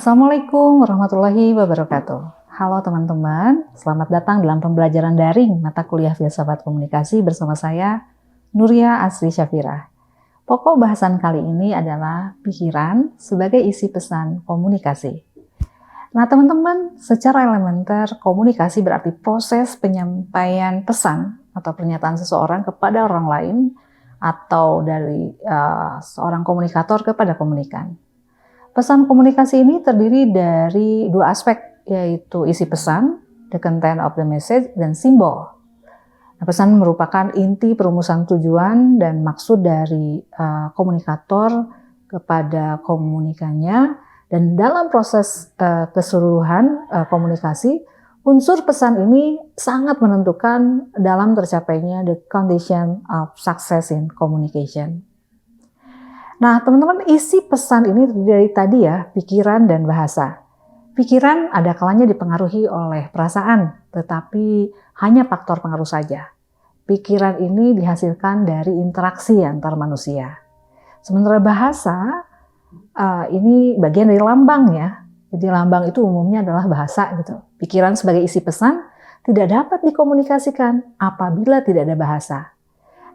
Assalamualaikum warahmatullahi wabarakatuh. Halo teman-teman, selamat datang dalam pembelajaran daring mata kuliah filsafat komunikasi bersama saya, Nuria Asri Syafira. Pokok bahasan kali ini adalah pikiran sebagai isi pesan komunikasi. Nah teman-teman, secara elementer komunikasi berarti proses penyampaian pesan atau pernyataan seseorang kepada orang lain atau dari seorang komunikator kepada komunikan. Pesan komunikasi ini terdiri dari dua aspek, yaitu isi pesan, the content of the message, dan simbol. Nah, pesan merupakan inti perumusan tujuan dan maksud dari komunikator kepada komunikannya, dan dalam proses keseluruhan komunikasi, unsur pesan ini sangat menentukan dalam tercapainya the condition of success in communication. Nah, teman-teman, isi pesan ini dari tadi ya, pikiran dan bahasa. Pikiran ada kalanya dipengaruhi oleh perasaan, tetapi hanya faktor pengaruh saja. Pikiran ini dihasilkan dari interaksi antar manusia. Sementara bahasa, ini bagian dari lambang ya. Jadi lambang itu umumnya adalah bahasa gitu. Pikiran sebagai isi pesan tidak dapat dikomunikasikan apabila tidak ada bahasa.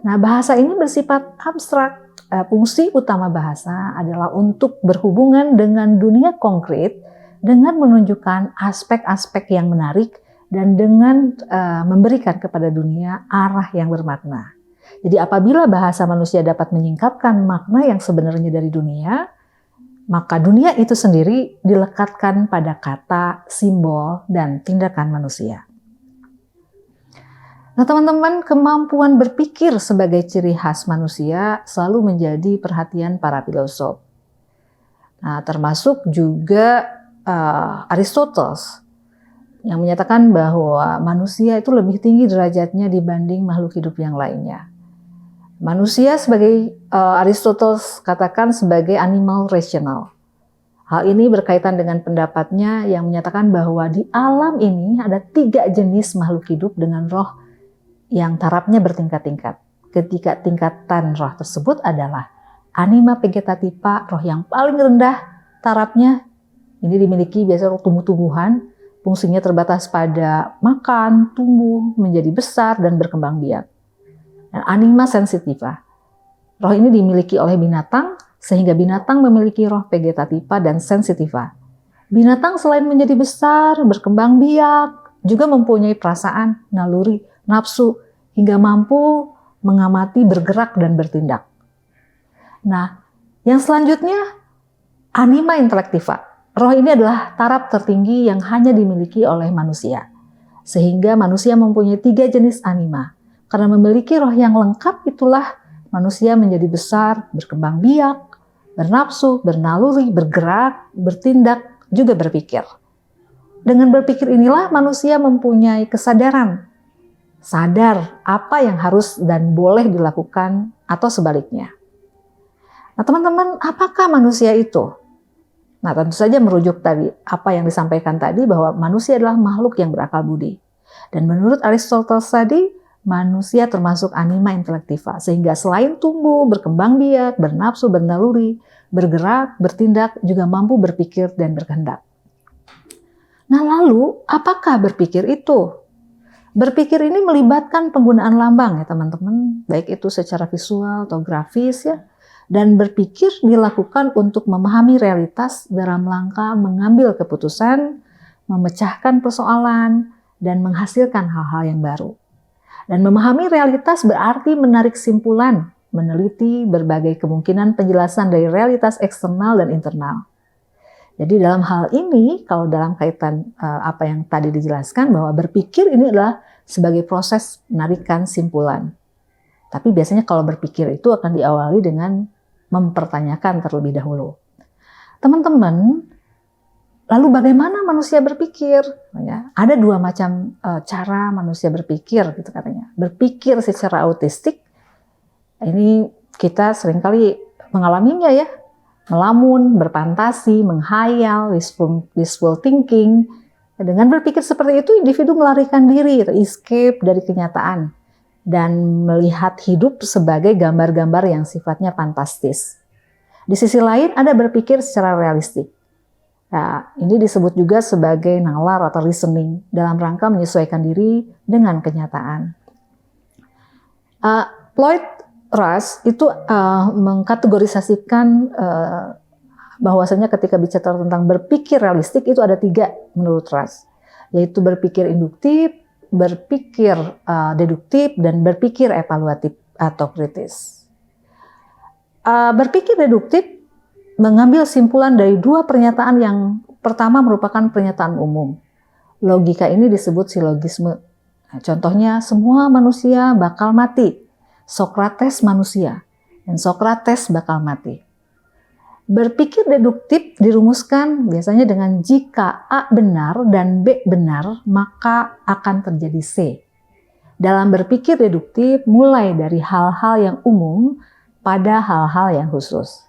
Nah, bahasa ini bersifat abstrak. Fungsi utama bahasa adalah untuk berhubungan dengan dunia konkret dengan menunjukkan aspek-aspek yang menarik dan dengan memberikan kepada dunia arah yang bermakna. Jadi apabila bahasa manusia dapat menyingkapkan makna yang sebenarnya dari dunia, maka dunia itu sendiri dilekatkan pada kata, simbol, dan tindakan manusia. Nah teman-teman, kemampuan berpikir sebagai ciri khas manusia selalu menjadi perhatian para filosof. Nah, termasuk juga Aristoteles yang menyatakan bahwa manusia itu lebih tinggi derajatnya dibanding makhluk hidup yang lainnya. Manusia sebagai Aristoteles katakan sebagai animal rational. Hal ini berkaitan dengan pendapatnya yang menyatakan bahwa di alam ini ada 3 jenis makhluk hidup dengan roh yang tarafnya bertingkat-tingkat. Ketika tingkatan roh tersebut adalah anima vegetativa, roh yang paling rendah tarafnya. Ini dimiliki biasanya tumbuh-tumbuhan, fungsinya terbatas pada makan, tumbuh, menjadi besar, dan berkembang biak. Dan anima sensitiva, roh ini dimiliki oleh binatang, sehingga binatang memiliki roh vegetativa dan sensitiva. Binatang selain menjadi besar, berkembang biak, juga mempunyai perasaan, naluri, nafsu, hingga mampu mengamati, bergerak, dan bertindak. Nah, yang selanjutnya, anima intelektiva. Roh ini adalah taraf tertinggi yang hanya dimiliki oleh manusia. Sehingga manusia mempunyai 3 jenis anima. Karena memiliki roh yang lengkap itulah manusia menjadi besar, berkembang biak, bernafsu, bernaluri, bergerak, bertindak, juga berpikir. Dengan berpikir inilah manusia mempunyai kesadaran, sadar apa yang harus dan boleh dilakukan atau sebaliknya. Nah teman-teman, apakah manusia itu? Nah tentu saja merujuk tadi apa yang disampaikan tadi bahwa manusia adalah makhluk yang berakal budi. Dan menurut Aristoteles tadi, manusia termasuk anima intelektiva. Sehingga selain tumbuh, berkembang biak, bernafsu, bernaluri, bergerak, bertindak, juga mampu berpikir dan berkehendak. Nah lalu, apakah berpikir itu? Berpikir ini melibatkan penggunaan lambang ya teman-teman, baik itu secara visual atau grafis ya. Dan berpikir dilakukan untuk memahami realitas dalam rangka mengambil keputusan, memecahkan persoalan, dan menghasilkan hal-hal yang baru. Dan memahami realitas berarti menarik simpulan, meneliti berbagai kemungkinan penjelasan dari realitas eksternal dan internal. Jadi dalam hal ini, kalau dalam kaitan apa yang tadi dijelaskan, bahwa berpikir ini adalah sebagai proses menarikan simpulan. Tapi biasanya kalau berpikir itu akan diawali dengan mempertanyakan terlebih dahulu. Teman-teman, lalu bagaimana manusia berpikir? Ya, ada 2 macam cara manusia berpikir, gitu katanya. Berpikir secara autistik, ini kita seringkali mengalaminya ya. Melamun, berfantasi, menghayal, wishful thinking. Dengan berpikir seperti itu, individu melarikan diri, escape dari kenyataan, dan melihat hidup sebagai gambar-gambar yang sifatnya fantastis. Di sisi lain, ada berpikir secara realistik. Nah, ini disebut juga sebagai nalar atau reasoning dalam rangka menyesuaikan diri dengan kenyataan. Lloyd Rush itu mengkategorisasikan bahwasanya ketika bicara tentang berpikir realistik itu ada 3 menurut Rush, yaitu berpikir induktif, berpikir deduktif, dan berpikir evaluatif atau kritis. Berpikir deduktif mengambil simpulan dari 2 pernyataan yang pertama merupakan pernyataan umum. Logika ini disebut silogisme. Nah, contohnya, semua manusia bakal mati. Sokrates manusia, dan Sokrates bakal mati. Berpikir deduktif dirumuskan biasanya dengan jika A benar dan B benar, maka akan terjadi C. Dalam berpikir deduktif, mulai dari hal-hal yang umum pada hal-hal yang khusus.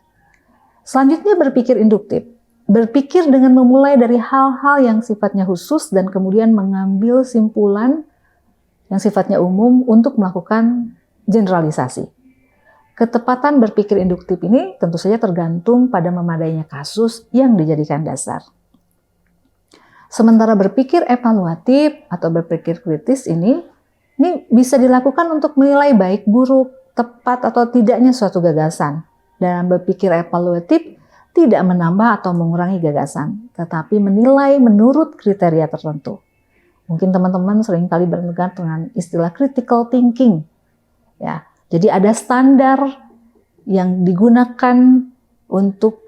Selanjutnya berpikir induktif. Berpikir dengan memulai dari hal-hal yang sifatnya khusus dan kemudian mengambil simpulan yang sifatnya umum untuk melakukan generalisasi. Ketepatan berpikir induktif ini tentu saja tergantung pada memadainya kasus yang dijadikan dasar. Sementara berpikir evaluatif atau berpikir kritis ini bisa dilakukan untuk menilai baik, buruk, tepat atau tidaknya suatu gagasan. Dalam berpikir evaluatif tidak menambah atau mengurangi gagasan, tetapi menilai menurut kriteria tertentu. Mungkin teman-teman seringkali berdengar dengan istilah critical thinking. Ya, jadi ada standar yang digunakan untuk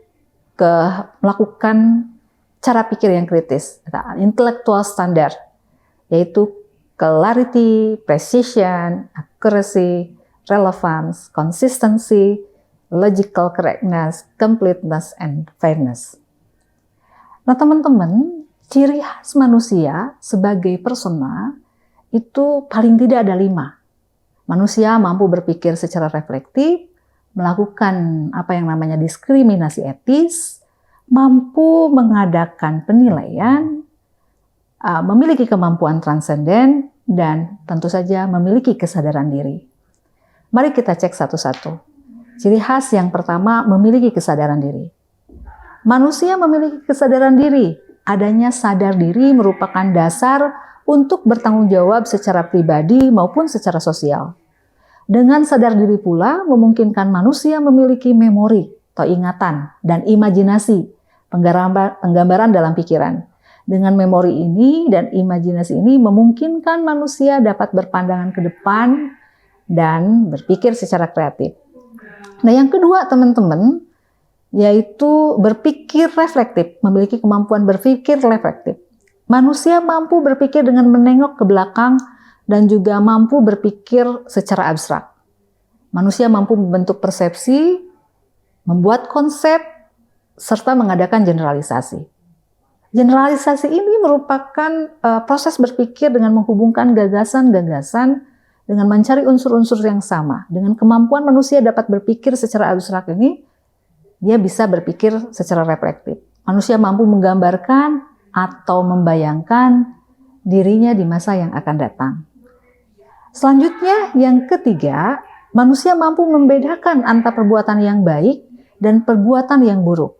melakukan cara pikir yang kritis, intellectual standard, yaitu clarity, precision, accuracy, relevance, consistency, logical correctness, completeness, and fairness. Nah teman-teman, ciri khas manusia sebagai persona itu paling tidak ada 5. Manusia mampu berpikir secara reflektif, melakukan apa yang namanya diskriminasi etis, mampu mengadakan penilaian, memiliki kemampuan transenden, dan tentu saja memiliki kesadaran diri. Mari kita cek satu-satu. Ciri khas yang pertama, memiliki kesadaran diri. Manusia memiliki kesadaran diri. Adanya sadar diri merupakan dasar untuk bertanggung jawab secara pribadi maupun secara sosial. Dengan sadar diri pula memungkinkan manusia memiliki memori atau ingatan dan imajinasi, penggambaran dalam pikiran. Dengan memori ini dan imajinasi ini memungkinkan manusia dapat berpandangan ke depan dan berpikir secara kreatif. Nah, yang kedua teman-teman, yaitu berpikir reflektif, memiliki kemampuan berpikir reflektif. Manusia mampu berpikir dengan menengok ke belakang dan juga mampu berpikir secara abstrak. Manusia mampu membentuk persepsi, membuat konsep, serta mengadakan generalisasi. Generalisasi ini merupakan proses berpikir dengan menghubungkan gagasan-gagasan dengan mencari unsur-unsur yang sama. Dengan kemampuan manusia dapat berpikir secara abstrak ini, dia bisa berpikir secara reflektif. Manusia mampu menggambarkan atau membayangkan dirinya di masa yang akan datang. Selanjutnya, yang ketiga, manusia mampu membedakan antara perbuatan yang baik dan perbuatan yang buruk,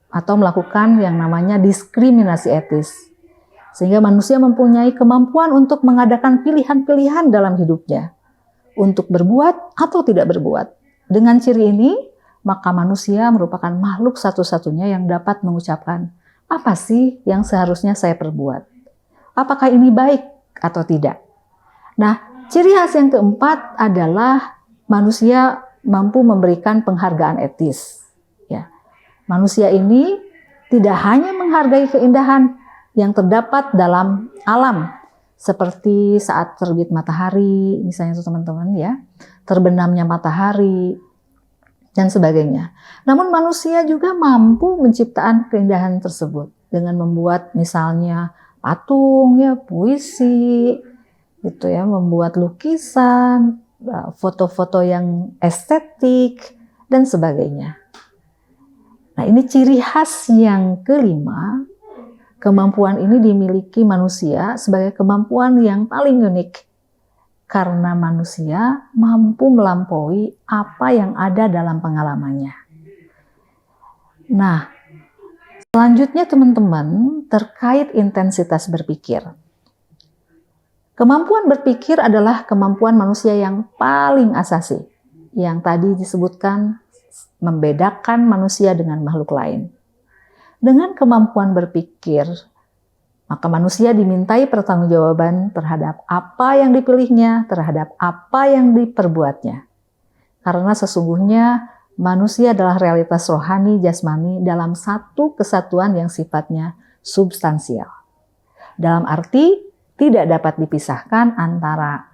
atau melakukan yang namanya diskriminasi etis. Sehingga manusia mempunyai kemampuan untuk mengadakan pilihan-pilihan dalam hidupnya, untuk berbuat atau tidak berbuat. Dengan ciri ini, maka manusia merupakan makhluk satu-satunya yang dapat mengucapkan, apa sih yang seharusnya saya perbuat? Apakah ini baik atau tidak? Nah, ciri khas yang keempat adalah manusia mampu memberikan penghargaan etis. Ya. Manusia ini tidak hanya menghargai keindahan yang terdapat dalam alam, seperti saat terbit matahari, misalnya teman-teman ya, terbenamnya matahari, dan sebagainya. Namun manusia juga mampu menciptakan keindahan tersebut dengan membuat misalnya patung, ya, puisi, gitu ya, membuat lukisan, foto-foto yang estetik, dan sebagainya. Nah, ini ciri khas yang kelima. Kemampuan ini dimiliki manusia sebagai kemampuan yang paling unik karena manusia mampu melampaui apa yang ada dalam pengalamannya. Nah, Selanjutnya teman-teman, terkait intensitas berpikir. Kemampuan berpikir adalah kemampuan manusia yang paling asasi, yang tadi disebutkan membedakan manusia dengan makhluk lain. Dengan kemampuan berpikir, maka manusia dimintai pertanggungjawaban terhadap apa yang dipilihnya, terhadap apa yang diperbuatnya. Karena sesungguhnya manusia adalah realitas rohani jasmani dalam satu kesatuan yang sifatnya substansial. Dalam arti tidak dapat dipisahkan antara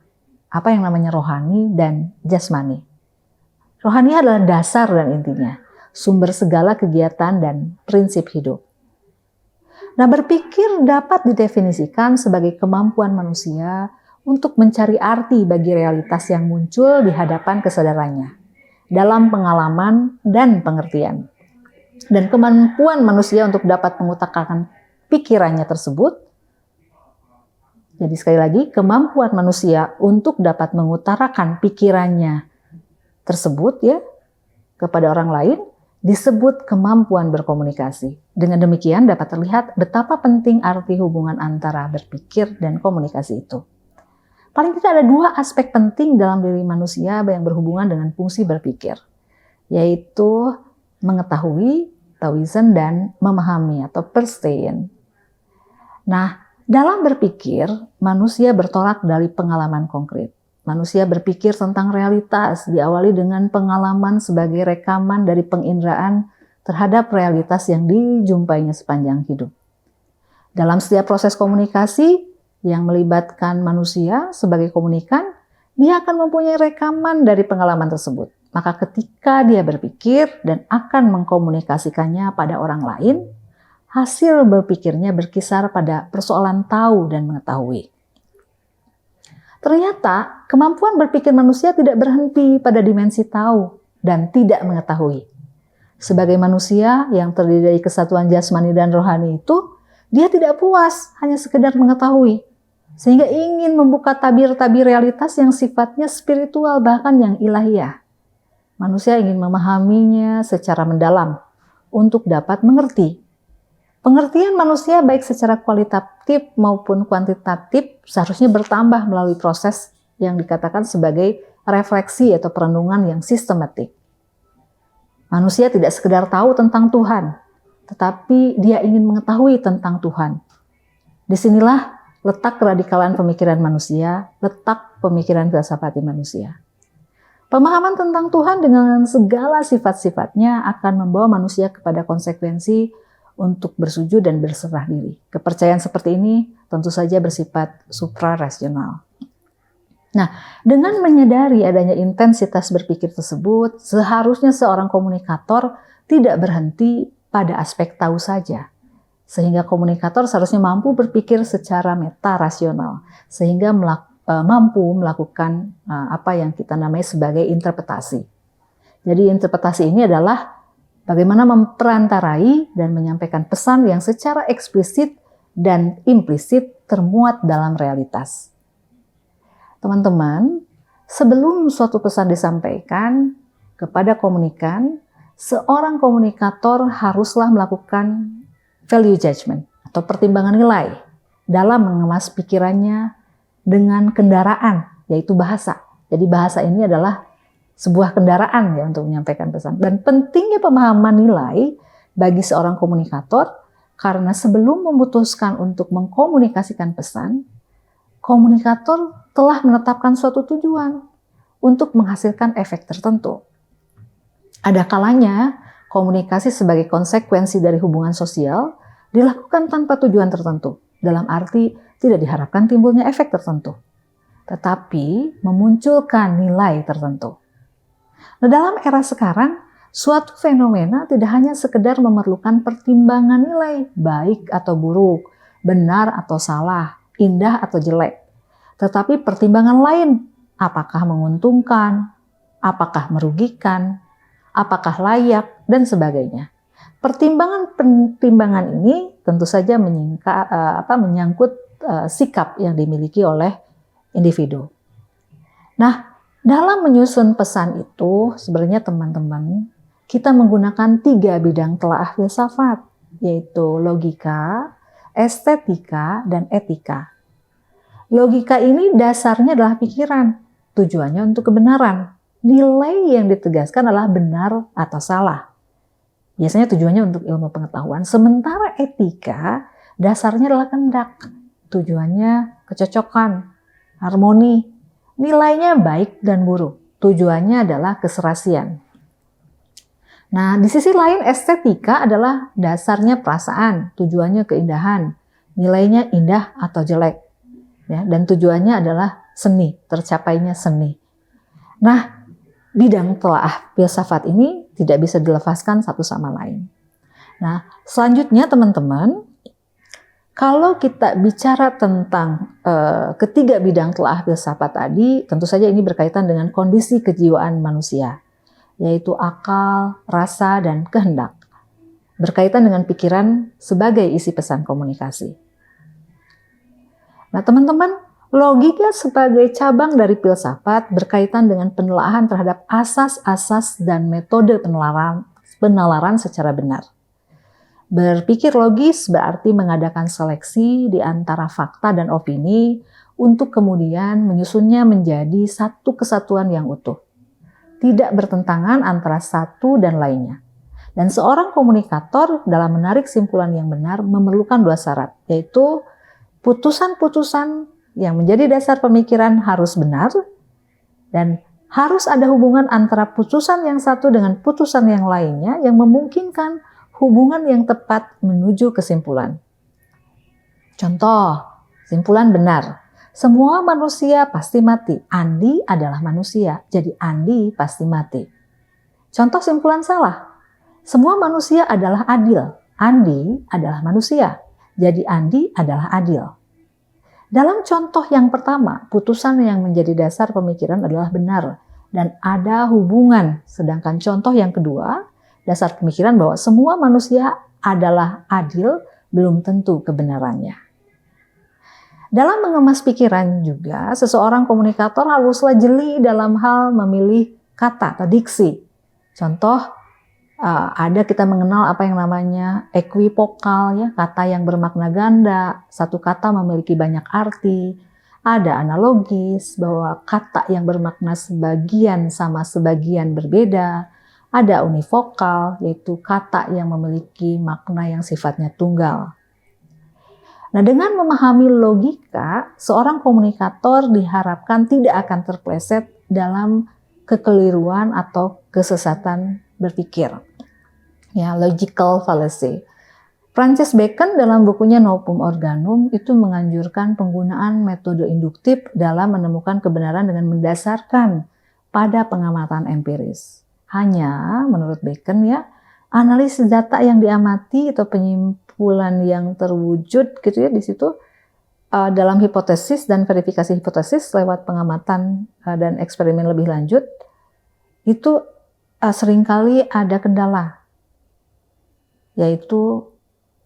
apa yang namanya rohani dan jasmani. Rohani adalah dasar dan intinya, sumber segala kegiatan dan prinsip hidup. Nah, berpikir dapat didefinisikan sebagai kemampuan manusia untuk mencari arti bagi realitas yang muncul di hadapan kesadarannya, dalam pengalaman dan pengertian. Dan kemampuan manusia untuk dapat mengutarakan pikirannya tersebut, jadi sekali lagi, kemampuan manusia untuk dapat mengutarakan pikirannya tersebut ya kepada orang lain disebut kemampuan berkomunikasi. Dengan demikian dapat terlihat betapa penting arti hubungan antara berpikir dan komunikasi itu. Paling tidak ada dua aspek penting dalam diri manusia yang berhubungan dengan fungsi berpikir, yaitu mengetahui, tawizen, dan memahami atau verstehen. Nah, dalam berpikir, manusia bertolak dari pengalaman konkret. Manusia berpikir tentang realitas, diawali dengan pengalaman sebagai rekaman dari penginderaan terhadap realitas yang dijumpainya sepanjang hidup. Dalam setiap proses komunikasi yang melibatkan manusia sebagai komunikan, dia akan mempunyai rekaman dari pengalaman tersebut. Maka ketika dia berpikir dan akan mengkomunikasikannya pada orang lain, hasil berpikirnya berkisar pada persoalan tahu dan mengetahui. Ternyata kemampuan berpikir manusia tidak berhenti pada dimensi tahu dan tidak mengetahui. Sebagai manusia yang terdiri dari kesatuan jasmani dan rohani itu, dia tidak puas hanya sekedar mengetahui, sehingga ingin membuka tabir-tabir realitas yang sifatnya spiritual bahkan yang ilahiyah. Manusia ingin memahaminya secara mendalam untuk dapat mengerti. Pengertian manusia baik secara kualitatif maupun kuantitatif seharusnya bertambah melalui proses yang dikatakan sebagai refleksi atau perenungan yang sistematik. Manusia tidak sekedar tahu tentang Tuhan, tetapi dia ingin mengetahui tentang Tuhan. Disinilah letak keradikalan pemikiran manusia, letak pemikiran filsafati manusia. Pemahaman tentang Tuhan dengan segala sifat-sifatnya akan membawa manusia kepada konsekuensi untuk bersujud dan berserah diri. Kepercayaan seperti ini tentu saja bersifat suprarasional. Nah, dengan menyadari adanya intensitas berpikir tersebut, seharusnya seorang komunikator tidak berhenti pada aspek tahu saja. Sehingga komunikator seharusnya mampu berpikir secara meta-rasional, sehingga mampu melakukan apa yang kita namai sebagai interpretasi. Jadi interpretasi ini adalah bagaimana memperantarai dan menyampaikan pesan yang secara eksplisit dan implisit termuat dalam realitas. Teman-teman, sebelum suatu pesan disampaikan kepada komunikan, seorang komunikator haruslah melakukan value judgment atau pertimbangan nilai dalam mengemas pikirannya dengan kendaraan, yaitu bahasa. Jadi bahasa ini adalah sebuah kendaraan ya untuk menyampaikan pesan. Dan pentingnya pemahaman nilai bagi seorang komunikator karena sebelum memutuskan untuk mengkomunikasikan pesan, komunikator telah menetapkan suatu tujuan untuk menghasilkan efek tertentu. Ada kalanya komunikasi sebagai konsekuensi dari hubungan sosial dilakukan tanpa tujuan tertentu, dalam arti tidak diharapkan timbulnya efek tertentu, tetapi memunculkan nilai tertentu. Nah, dalam era sekarang, suatu fenomena tidak hanya sekedar memerlukan pertimbangan nilai, baik atau buruk, benar atau salah, indah atau jelek, tetapi pertimbangan lain, apakah menguntungkan, apakah merugikan, apakah layak, dan sebagainya. Pertimbangan ini tentu saja menyangkut sikap yang dimiliki oleh individu. Nah, dalam menyusun pesan itu, sebenarnya teman-teman, kita menggunakan 3 bidang telaah filsafat. yaitu logika, estetika, dan etika. Logika ini dasarnya adalah pikiran, tujuannya untuk kebenaran. Nilai yang ditegaskan adalah benar atau salah. Biasanya tujuannya untuk ilmu pengetahuan. Sementara etika dasarnya adalah kehendak, tujuannya kecocokan, harmoni. Nilainya baik dan buruk, tujuannya adalah keserasian. Nah, di sisi lain estetika adalah dasarnya perasaan, tujuannya keindahan, nilainya indah atau jelek, ya, dan tujuannya adalah seni, tercapainya seni. Nah, bidang telaah filsafat ini tidak bisa dilepaskan satu sama lain. Nah, selanjutnya teman-teman, kalau kita bicara tentang ketiga bidang telaah filsafat tadi, tentu saja ini berkaitan dengan kondisi kejiwaan manusia, yaitu akal, rasa, dan kehendak. Berkaitan dengan pikiran sebagai isi pesan komunikasi. Nah, teman-teman, logika sebagai cabang dari filsafat berkaitan dengan penelaahan terhadap asas-asas dan metode penalaran secara benar. Berpikir logis berarti mengadakan seleksi di antara fakta dan opini untuk kemudian menyusunnya menjadi satu kesatuan yang utuh. Tidak bertentangan antara satu dan lainnya. Dan seorang komunikator dalam menarik kesimpulan yang benar memerlukan dua syarat, yaitu putusan-putusan yang menjadi dasar pemikiran harus benar dan harus ada hubungan antara putusan yang satu dengan putusan yang lainnya yang memungkinkan hubungan yang tepat menuju kesimpulan. Contoh, simpulan benar. Semua manusia pasti mati. Andi adalah manusia, jadi Andi pasti mati. Contoh simpulan salah. Semua manusia adalah adil. Andi adalah manusia, jadi Andi adalah adil. Dalam contoh yang pertama, putusan yang menjadi dasar pemikiran adalah benar dan ada hubungan. Sedangkan contoh yang kedua, dasar pemikiran bahwa semua manusia adalah adil belum tentu kebenarannya. Dalam mengemas pikiran juga, seseorang komunikator haruslah jeli dalam hal memilih kata atau diksi. Contoh, ada kita mengenal apa yang namanya equivokal, ya, kata yang bermakna ganda, satu kata memiliki banyak arti. Ada analogis, bahwa kata yang bermakna sebagian sama sebagian berbeda. Ada univokal, yaitu kata yang memiliki makna yang sifatnya tunggal. Nah, dengan memahami logika, seorang komunikator diharapkan tidak akan terpleset dalam kekeliruan atau kesesatan berpikir. Ya, logical fallacy. Francis Bacon dalam bukunya Novum Organum itu menganjurkan penggunaan metode induktif dalam menemukan kebenaran dengan mendasarkan pada pengamatan empiris. Hanya menurut Bacon, ya, analisis data yang diamati atau penyimpulan yang terwujud gitu ya di situ dalam hipotesis dan verifikasi hipotesis lewat pengamatan dan eksperimen lebih lanjut itu seringkali ada kendala, yaitu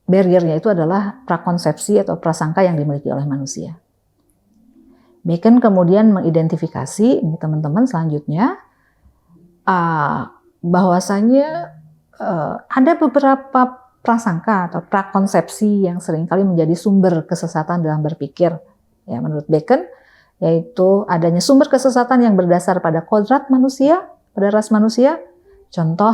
barriernya itu adalah prakonsepsi atau prasangka yang dimiliki oleh manusia. Bacon kemudian mengidentifikasi, ini teman-teman selanjutnya, bahwasanya ada beberapa prasangka atau prakonsepsi yang seringkali menjadi sumber kesesatan dalam berpikir. Ya, menurut Bacon, yaitu adanya sumber kesesatan yang berdasar pada kodrat manusia, pada ras manusia. Contoh,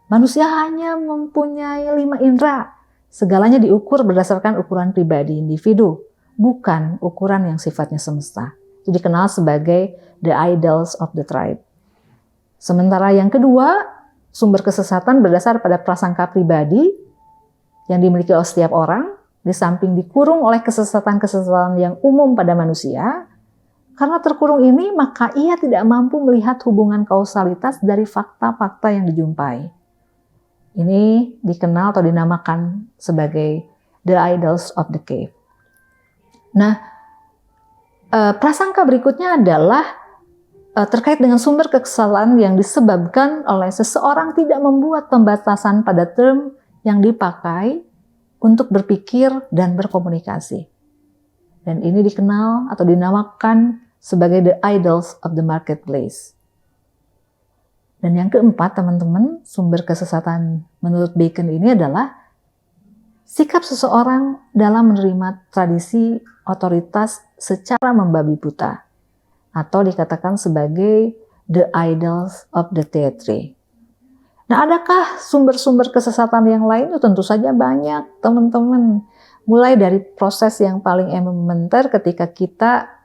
manusia hanya mempunyai 5 indera. Segalanya diukur berdasarkan ukuran pribadi individu, bukan ukuran yang sifatnya semesta. Itu dikenal sebagai the idols of the tribe. Sementara yang kedua, sumber kesesatan berdasar pada prasangka pribadi yang dimiliki oleh setiap orang, di samping dikurung oleh kesesatan-kesesatan yang umum pada manusia. Karena terkurung ini, maka ia tidak mampu melihat hubungan kausalitas dari fakta-fakta yang dijumpai. Ini dikenal atau dinamakan sebagai the idols of the cave. Nah, prasangka berikutnya adalah terkait dengan sumber kesalahan yang disebabkan oleh seseorang tidak membuat pembatasan pada term yang dipakai untuk berpikir dan berkomunikasi. Dan ini dikenal atau dinamakan sebagai the idols of the marketplace. Dan yang keempat, teman-teman, sumber kesesatan menurut Bacon ini adalah sikap seseorang dalam menerima tradisi otoritas secara membabi buta, atau dikatakan sebagai the idols of the theatre. Nah, adakah sumber-sumber kesesatan yang lain? Tentu saja banyak, teman-teman. Mulai dari proses yang paling elementer ketika kita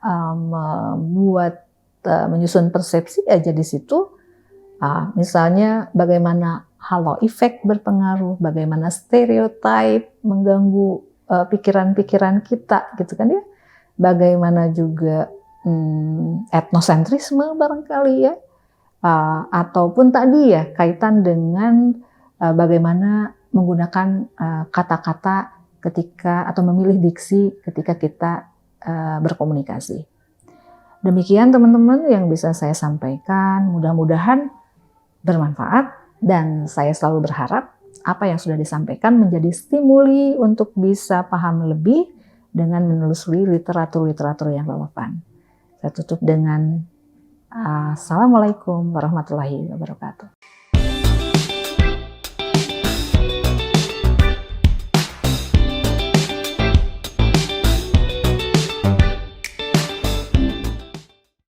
menyusun persepsi aja di situ. Misalnya bagaimana halo effect berpengaruh, bagaimana stereotype mengganggu pikiran-pikiran kita, gitu kan ya. Bagaimana juga etnosentrisme barangkali ya. Ataupun tadi ya kaitan dengan bagaimana menggunakan kata-kata ketika atau memilih diksi ketika kita berkomunikasi. Demikian teman-teman yang bisa saya sampaikan, mudah-mudahan bermanfaat dan saya selalu berharap apa yang sudah disampaikan menjadi stimuli untuk bisa paham lebih dengan menelusuri literatur-literatur yang relevan. Saya tutup dengan Assalamualaikum warahmatullahi wabarakatuh.